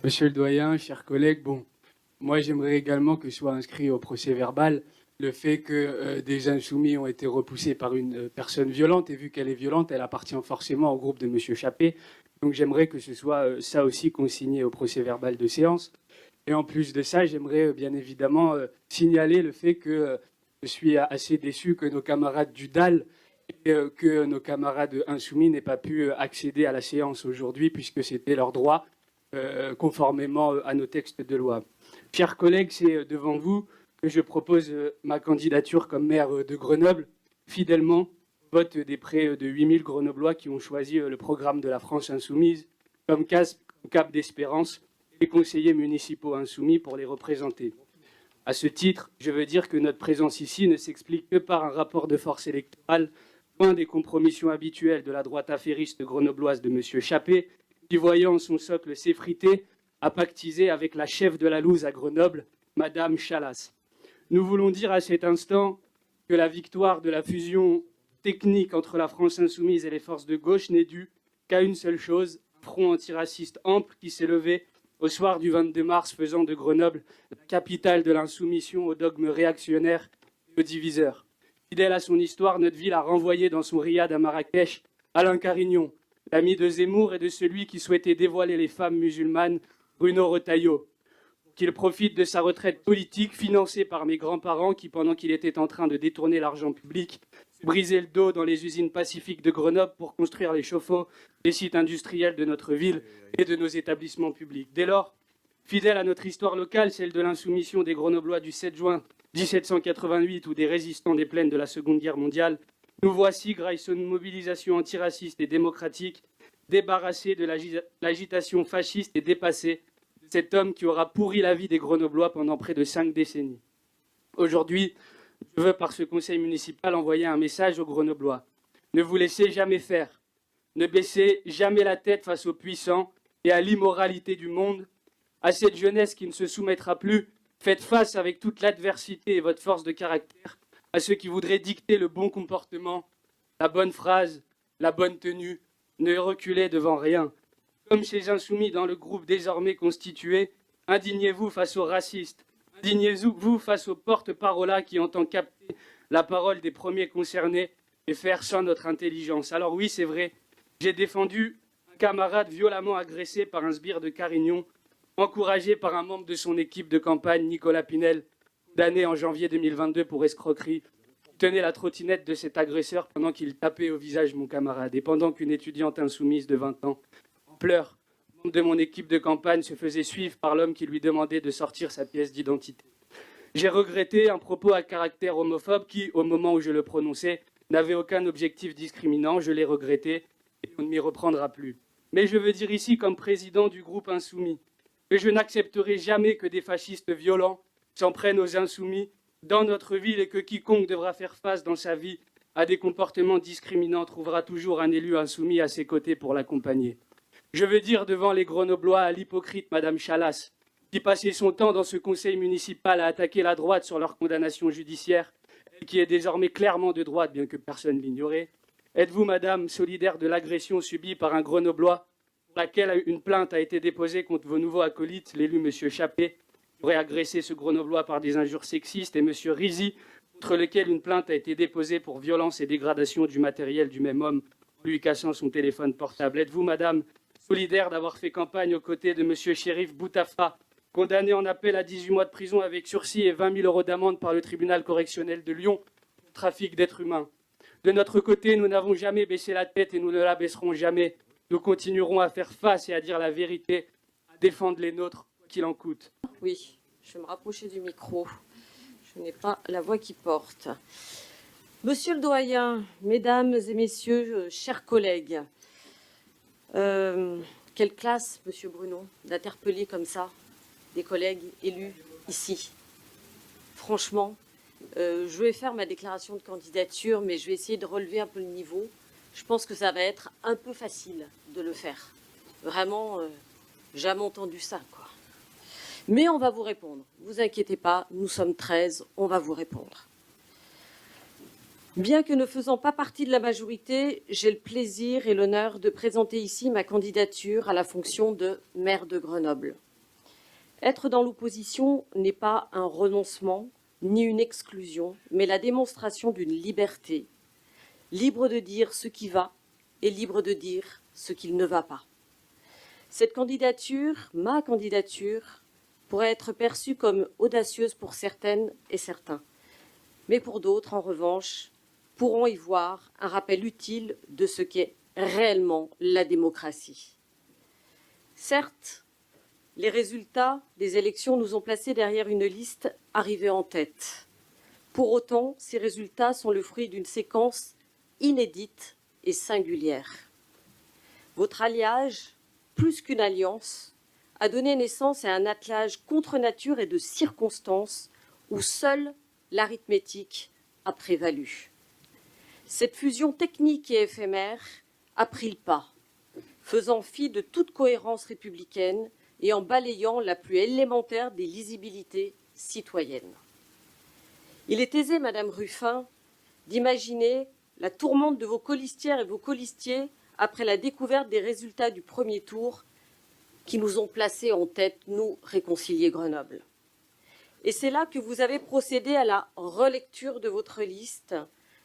Monsieur le doyen, chers collègues, moi j'aimerais également que soit inscrit au procès-verbal le fait que des insoumis ont été repoussés par une personne violente, et vu qu'elle est violente, elle appartient forcément au groupe de Monsieur Chappé. Donc j'aimerais que ce soit ça aussi consigné au procès-verbal de séance. Et en plus de ça, j'aimerais bien évidemment signaler le fait que je suis assez déçu que nos camarades du DAL et que nos camarades insoumis n'aient pas pu accéder à la séance aujourd'hui, puisque c'était leur droit, conformément à nos textes de loi. Chers collègues, c'est devant vous que je propose ma candidature comme maire de Grenoble, fidèlement au vote des près de 8000 Grenoblois qui ont choisi le programme de la France insoumise comme cap d'espérance, les conseillers municipaux insoumis pour les représenter. À ce titre, je veux dire que notre présence ici ne s'explique que par un rapport de force électorale, loin des compromissions habituelles de la droite affairiste grenobloise de M. Chappé, qui, voyant son socle s'effriter, a pactisé avec la chef de la loose à Grenoble, Madame Chalas. Nous voulons dire à cet instant que la victoire de la fusion technique entre la France insoumise et les forces de gauche n'est due qu'à une seule chose, un front antiraciste ample qui s'est levé au soir du 22 mars, faisant de Grenoble la capitale de l'insoumission aux dogmes réactionnaires et aux diviseurs. Fidèle à son histoire, notre ville a renvoyé dans son riad à Marrakech Alain Carignon, l'ami de Zemmour et de celui qui souhaitait dévoiler les femmes musulmanes, Bruno Retailleau, qu'il profite de sa retraite politique financée par mes grands-parents qui, pendant qu'il était en train de détourner l'argent public, se brisaient le dos dans les usines pacifiques de Grenoble pour construire les chauffe-eau des sites industriels de notre ville et de nos établissements publics. Dès lors, fidèle à notre histoire locale, celle de l'insoumission des Grenoblois du 7 juin 1788 ou des résistants des plaines de la Seconde Guerre mondiale, nous voici, grâce à une mobilisation antiraciste et démocratique, débarrassés de l'agitation fasciste et dépassés de cet homme qui aura pourri la vie des Grenoblois pendant près de 5 décennies. Aujourd'hui, je veux, par ce conseil municipal, envoyer un message aux Grenoblois. Ne vous laissez jamais faire. Ne baissez jamais la tête face aux puissants et à l'immoralité du monde. À cette jeunesse qui ne se soumettra plus, faites face avec toute l'adversité et votre force de caractère à ceux qui voudraient dicter le bon comportement, la bonne phrase, la bonne tenue. Ne reculez devant rien. Comme ces insoumis dans le groupe désormais constitué, indignez-vous face aux racistes. Indignez-vous face aux porte-paroles qui entendent capter la parole des premiers concernés et faire sans notre intelligence. Alors oui, c'est vrai, j'ai défendu un camarade violemment agressé par un sbire de Carignon, encouragé par un membre de son équipe de campagne, Nicolas Pinel, condamné en janvier 2022 pour escroquerie. Il tenait la trottinette de cet agresseur pendant qu'il tapait au visage mon camarade. Et pendant qu'une étudiante insoumise de 20 ans, en pleurs, membre de mon équipe de campagne, se faisait suivre par l'homme qui lui demandait de sortir sa pièce d'identité. J'ai regretté un propos à caractère homophobe qui, au moment où je le prononçais, n'avait aucun objectif discriminant. Je l'ai regretté et on ne m'y reprendra plus. Mais je veux dire ici, comme président du groupe insoumis, que je n'accepterai jamais que des fascistes violents s'en prennent aux insoumis dans notre ville et que quiconque devra faire face dans sa vie à des comportements discriminants trouvera toujours un élu insoumis à ses côtés pour l'accompagner. Je veux dire devant les Grenoblois à l'hypocrite Madame Chalas, qui passait son temps dans ce conseil municipal à attaquer la droite sur leur condamnation judiciaire, et qui est désormais clairement de droite, bien que personne l'ignorait. Êtes-vous, Madame, solidaire de l'agression subie par un Grenoblois, pour laquelle une plainte a été déposée contre vos nouveaux acolytes, l'élu M. Chappé, qui aurait agressé ce Grenoblois par des injures sexistes, et M. Rizy, contre lequel une plainte a été déposée pour violence et dégradation du matériel du même homme, en lui cassant son téléphone portable. Êtes-vous, Madame, solidaire d'avoir fait campagne aux côtés de M. Chérif Boutafa, condamné en appel à 18 mois de prison avec sursis et 20 000 € d'amende par le tribunal correctionnel de Lyon pour trafic d'êtres humains? De notre côté, nous n'avons jamais baissé la tête et nous ne la baisserons jamais. Nous continuerons à faire face et à dire la vérité, à défendre les nôtres, quoi qu'il en coûte. Oui, je vais me rapprocher du micro. Je n'ai pas la voix qui porte. Monsieur le doyen, mesdames et messieurs, chers collègues, quelle classe, monsieur Bruno, d'interpeller comme ça des collègues élus ici. Franchement, je vais faire ma déclaration de candidature, mais je vais essayer de relever un peu le niveau. Je pense que ça va être un peu facile de le faire. Vraiment, jamais entendu ça, quoi. Mais on va vous répondre. Vous inquiétez pas, nous sommes 13, on va vous répondre. Bien que ne faisant pas partie de la majorité, j'ai le plaisir et l'honneur de présenter ici ma candidature à la fonction de maire de Grenoble. Être dans l'opposition n'est pas un renoncement ni une exclusion, mais la démonstration d'une liberté, libre de dire ce qui va et libre de dire ce qu'il ne va pas. Cette candidature, ma candidature, pourrait être perçue comme audacieuse pour certaines et certains, mais pour d'autres, en revanche, pourront y voir un rappel utile de ce qu'est réellement la démocratie. Certes, les résultats des élections nous ont placés derrière une liste arrivée en tête. Pour autant, ces résultats sont le fruit d'une séquence inédite et singulière. Votre alliage, plus qu'une alliance, a donné naissance à un attelage contre nature et de circonstances où seule l'arithmétique a prévalu. Cette fusion technique et éphémère a pris le pas, faisant fi de toute cohérence républicaine et en balayant la plus élémentaire des lisibilités citoyennes. Il est aisé, Madame Ruffin, d'imaginer la tourmente de vos colistières et vos colistiers après la découverte des résultats du premier tour qui nous ont placés en tête, nous, réconciliés Grenoble. Et c'est là que vous avez procédé à la relecture de votre liste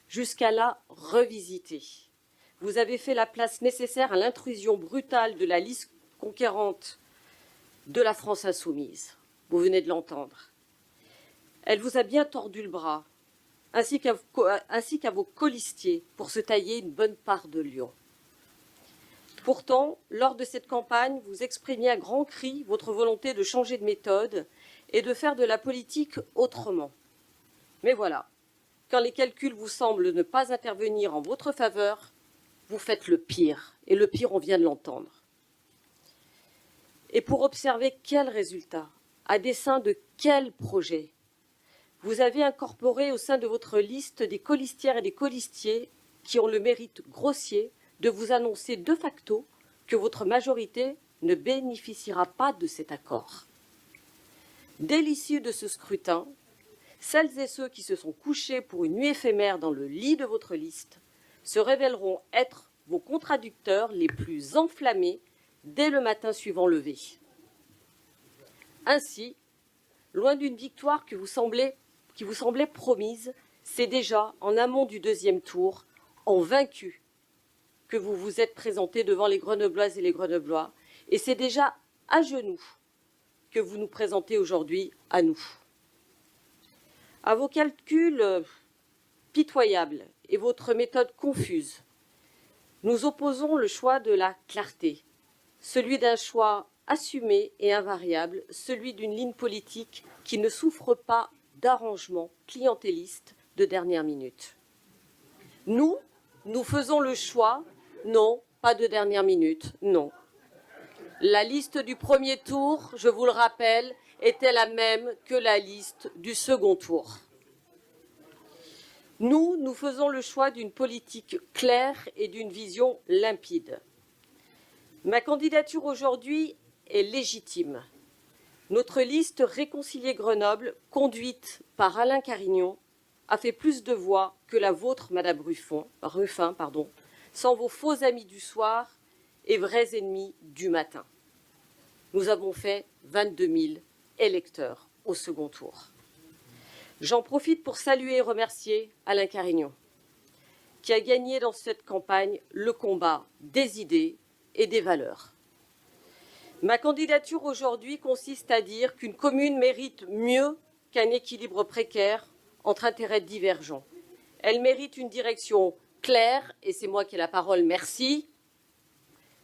jusqu'à la revisiter. Vous avez fait la place nécessaire à l'intrusion brutale de la liste conquérante de la France insoumise. Vous venez de l'entendre. Elle vous a bien tordu le bras, ainsi qu'à vos colistiers, pour se tailler une bonne part de lion. Pourtant, lors de cette campagne, vous exprimiez à grands cris votre volonté de changer de méthode et de faire de la politique autrement. Mais voilà, quand les calculs vous semblent ne pas intervenir en votre faveur, vous faites le pire. Et le pire, on vient de l'entendre. Et pour observer quel résultat, à dessein de quel projet, vous avez incorporé au sein de votre liste des colistières et des colistiers qui ont le mérite grossier de vous annoncer de facto que votre majorité ne bénéficiera pas de cet accord. Dès l'issue de ce scrutin, celles et ceux qui se sont couchés pour une nuit éphémère dans le lit de votre liste se révéleront être vos contradicteurs les plus enflammés dès le matin suivant levé. Ainsi, loin d'une victoire qui vous semblait promise, c'est déjà en amont du deuxième tour, en vaincu, que vous vous êtes présenté devant les Grenobloises et les Grenoblois, et c'est déjà à genoux que vous nous présentez aujourd'hui à nous. À vos calculs pitoyables et votre méthode confuse, nous opposons le choix de la clarté, celui d'un choix assumé et invariable, celui d'une ligne politique qui ne souffre pas d'arrangements clientélistes de dernière minute. Nous faisons le choix, non, pas de dernière minute, non. La liste du premier tour, je vous le rappelle, était la même que la liste du second tour. Nous faisons le choix d'une politique claire et d'une vision limpide. Ma candidature aujourd'hui est légitime. Notre liste Réconcilier Grenoble, conduite par Alain Carignon, a fait plus de voix que la vôtre, Madame Ruffin, sans vos faux amis du soir et vrais ennemis du matin. Nous avons fait 22 000 électeurs au second tour. J'en profite pour saluer et remercier Alain Carignon, qui a gagné dans cette campagne le combat des idées et des valeurs. Ma candidature aujourd'hui consiste à dire qu'une commune mérite mieux qu'un équilibre précaire entre intérêts divergents. Elle mérite une direction claire, et c'est moi qui ai la parole, merci,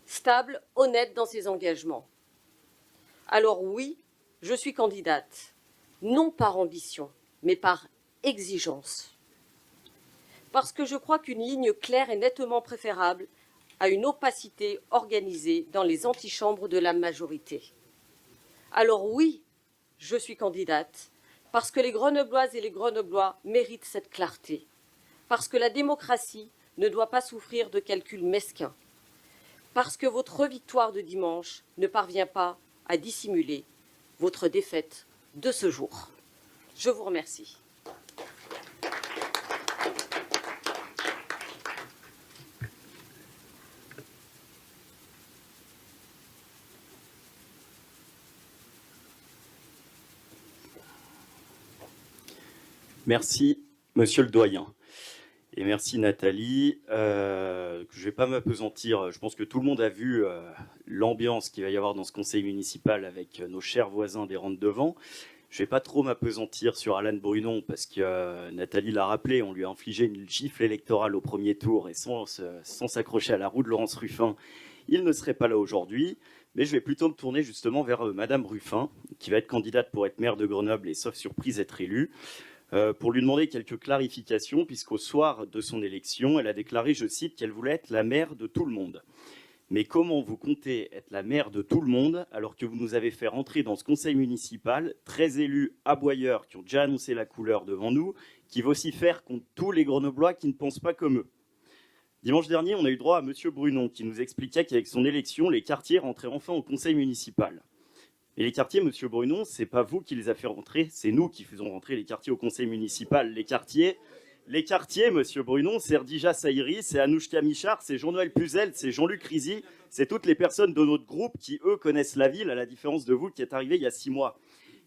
stable, honnête dans ses engagements. Alors oui, je suis candidate, non par ambition, mais par exigence. Parce que je crois qu'une ligne claire est nettement préférable à une opacité organisée dans les antichambres de la majorité. Alors oui, je suis candidate, parce que les Grenobloises et les Grenoblois méritent cette clarté, parce que la démocratie ne doit pas souffrir de calculs mesquins, parce que votre victoire de dimanche ne parvient pas à dissimuler votre défaite de ce jour. Je vous remercie. Merci, monsieur le doyen. Et merci, Nathalie. Je ne vais pas m'appesantir. Je pense que tout le monde a vu l'ambiance qu'il va y avoir dans ce conseil municipal avec nos chers voisins des rangs de devant. Je ne vais pas trop m'appesantir sur Alan Brunon parce que Nathalie l'a rappelé, on lui a infligé une gifle électorale au premier tour et sans s'accrocher à la roue de Laurence Ruffin, il ne serait pas là aujourd'hui. Mais je vais plutôt me tourner justement vers Madame Ruffin, qui va être candidate pour être maire de Grenoble et sauf surprise être élue, pour lui demander quelques clarifications, puisqu'au soir de son élection, elle a déclaré, je cite, qu'elle voulait être la maire de tout le monde. Mais comment vous comptez être la maire de tout le monde alors que vous nous avez fait rentrer dans ce conseil municipal 13 élus aboyeurs qui ont déjà annoncé la couleur devant nous, qui vocifèrent contre tous les Grenoblois qui ne pensent pas comme eux? Dimanche dernier, on a eu droit à M. Brunon qui nous expliquait qu'avec son élection, les quartiers rentraient enfin au conseil municipal. Et les quartiers, M. Brunon, ce n'est pas vous qui les avez fait rentrer, c'est nous qui faisons rentrer les quartiers au conseil municipal. Les quartiers, M. Brunon, c'est Erdija Saïri, c'est Anouchka Michard, c'est Jean-Noël Puzel, c'est Jean-Luc Rizy, c'est toutes les personnes de notre groupe qui, eux, connaissent la ville, à la différence de vous qui êtes arrivés il y a 6 mois.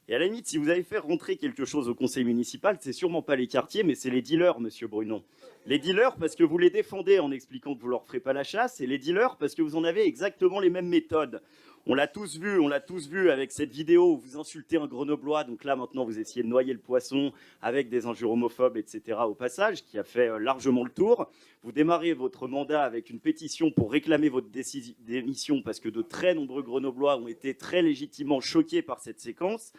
Et à la limite, si vous avez fait rentrer quelque chose au conseil municipal, c'est sûrement pas les quartiers, mais c'est les dealers, M. Brunon. Les dealers parce que vous les défendez en expliquant que vous leur ferez pas la chasse, et les dealers parce que vous en avez exactement les mêmes méthodes. On l'a tous vu avec cette vidéo où vous insultez un Grenoblois, donc là maintenant vous essayez de noyer le poisson avec des injures homophobes, etc. au passage, qui a fait largement le tour. Vous démarrez votre mandat avec une pétition pour réclamer votre démission parce que de très nombreux Grenoblois ont été très légitimement choqués par cette séquence.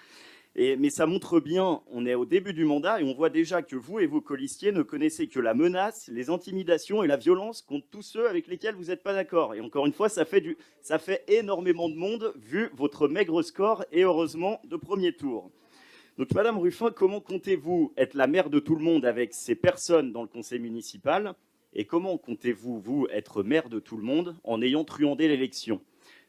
Mais ça montre bien, on est au début du mandat et on voit déjà que vous et vos colistiers ne connaissez que la menace, les intimidations et la violence contre tous ceux avec lesquels vous n'êtes pas d'accord. Et encore une fois, ça fait énormément de monde vu votre maigre score et heureusement de premier tour. Donc Madame Ruffin, comment comptez-vous être la maire de tout le monde avec ces personnes dans le conseil municipal? Et comment comptez-vous, vous, être maire de tout le monde en ayant truandé l'élection?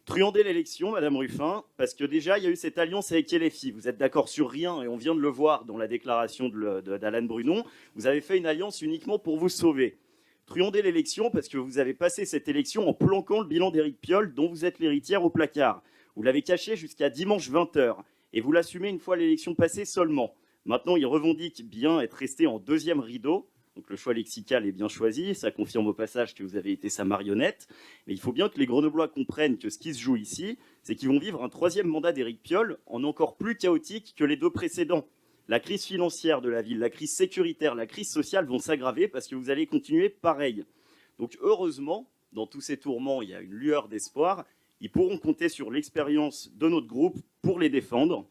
Truander l'élection, Madame Ruffin, parce que déjà, il y a eu cette alliance avec LFI. Vous êtes d'accord sur rien, et on vient de le voir dans la déclaration d'Alan Brunon. Vous avez fait une alliance uniquement pour vous sauver. Truander l'élection, parce que vous avez passé cette élection en planquant le bilan d'Éric Piolle, dont vous êtes l'héritière au placard. Vous l'avez caché jusqu'à dimanche 20h, et vous l'assumez une fois l'élection passée seulement. Maintenant, il revendique bien être resté en deuxième rideau. Donc le choix lexical est bien choisi, ça confirme au passage que vous avez été sa marionnette. Mais il faut bien que les Grenoblois comprennent que ce qui se joue ici, c'est qu'ils vont vivre un 3e mandat d'Éric Piolle en encore plus chaotique que les 2 précédents. La crise financière de la ville, la crise sécuritaire, la crise sociale vont s'aggraver parce que vous allez continuer pareil. Donc heureusement, dans tous ces tourments, il y a une lueur d'espoir. Ils pourront compter sur l'expérience de notre groupe pour les défendre.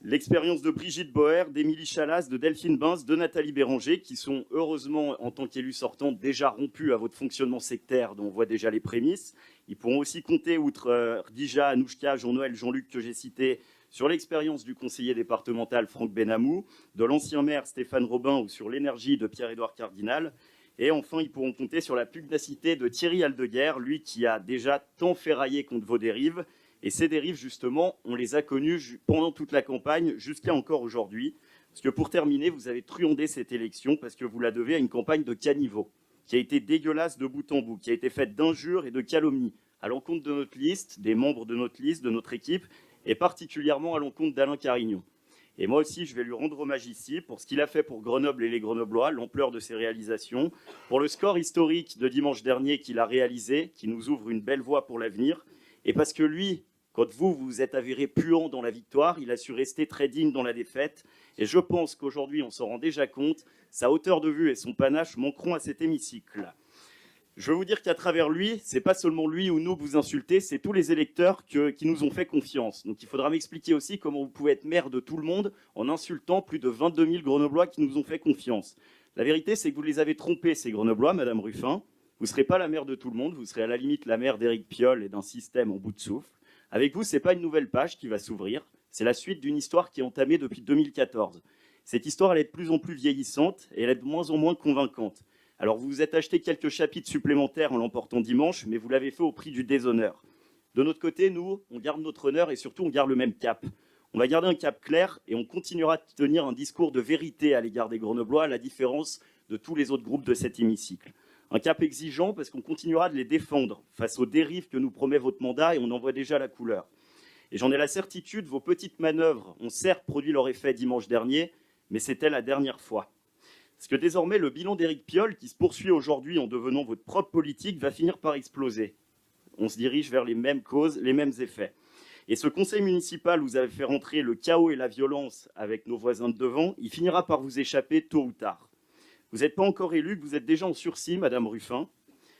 L'expérience de Brigitte Boer, d'Émilie Chalas, de Delphine Binz, de Nathalie Béranger, qui sont heureusement, en tant qu'élus sortants, déjà rompus à votre fonctionnement sectaire, dont on voit déjà les prémices. Ils pourront aussi compter, outre Erdija, Anouchka, Jean-Noël, Jean-Luc que j'ai cité, sur l'expérience du conseiller départemental Franck Benamou, de l'ancien maire Stéphane Robin ou sur l'énergie de Pierre-Édouard Cardinal. Et enfin, ils pourront compter sur la pugnacité de Thierry Aldeguer, lui qui a déjà tant ferraillé contre vos dérives. Et ces dérives, justement, on les a connues pendant toute la campagne, jusqu'à encore aujourd'hui. Parce que pour terminer, vous avez truandé cette élection parce que vous la devez à une campagne de caniveau, qui a été dégueulasse de bout en bout, qui a été faite d'injures et de calomnies à l'encontre de notre liste, des membres de notre liste, de notre équipe, et particulièrement à l'encontre d'Alain Carignon. Et moi aussi, je vais lui rendre hommage ici pour ce qu'il a fait pour Grenoble et les Grenoblois, l'ampleur de ses réalisations, pour le score historique de dimanche dernier qu'il a réalisé, qui nous ouvre une belle voie pour l'avenir. Et parce que lui, quand vous vous êtes avéré puant dans la victoire, il a su rester très digne dans la défaite. Et je pense qu'aujourd'hui, on s'en rend déjà compte, sa hauteur de vue et son panache manqueront à cet hémicycle. Je veux vous dire qu'à travers lui, c'est pas seulement lui ou nous que vous insultez, c'est tous les électeurs qui nous ont fait confiance. Donc il faudra m'expliquer aussi comment vous pouvez être maire de tout le monde en insultant plus de 22 000 Grenoblois qui nous ont fait confiance. La vérité, c'est que vous les avez trompés, ces Grenoblois, Madame Ruffin. Vous ne serez pas la maire de tout le monde, vous serez à la limite la maire d'Éric Piolle et d'un système en bout de souffle. Avec vous, ce n'est pas une nouvelle page qui va s'ouvrir, c'est la suite d'une histoire qui est entamée depuis 2014. Cette histoire, elle est de plus en plus vieillissante et elle est de moins en moins convaincante. Alors vous vous êtes acheté quelques chapitres supplémentaires en l'emportant dimanche, mais vous l'avez fait au prix du déshonneur. De notre côté, nous, on garde notre honneur et surtout on garde le même cap. On va garder un cap clair et on continuera de tenir un discours de vérité à l'égard des Grenoblois, à la différence de tous les autres groupes de cet hémicycle. Un cap exigeant parce qu'on continuera de les défendre face aux dérives que nous promet votre mandat et on en voit déjà la couleur. Et j'en ai la certitude, vos petites manœuvres ont certes produit leur effet dimanche dernier, mais c'était la dernière fois. Parce que désormais, le bilan d'Éric Piolle, qui se poursuit aujourd'hui en devenant votre propre politique, va finir par exploser. On se dirige vers les mêmes causes, les mêmes effets. Et ce conseil municipal où vous avez fait rentrer le chaos et la violence avec nos voisins de devant, il finira par vous échapper tôt ou tard. Vous n'êtes pas encore élu, vous êtes déjà en sursis, Madame Ruffin.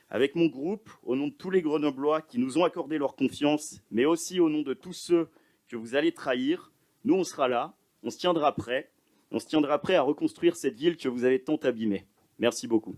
Avec mon groupe, au nom de tous les Grenoblois qui nous ont accordé leur confiance, mais aussi au nom de tous ceux que vous allez trahir, nous on sera là, on se tiendra prêt à reconstruire cette ville que vous avez tant abîmée. Merci beaucoup.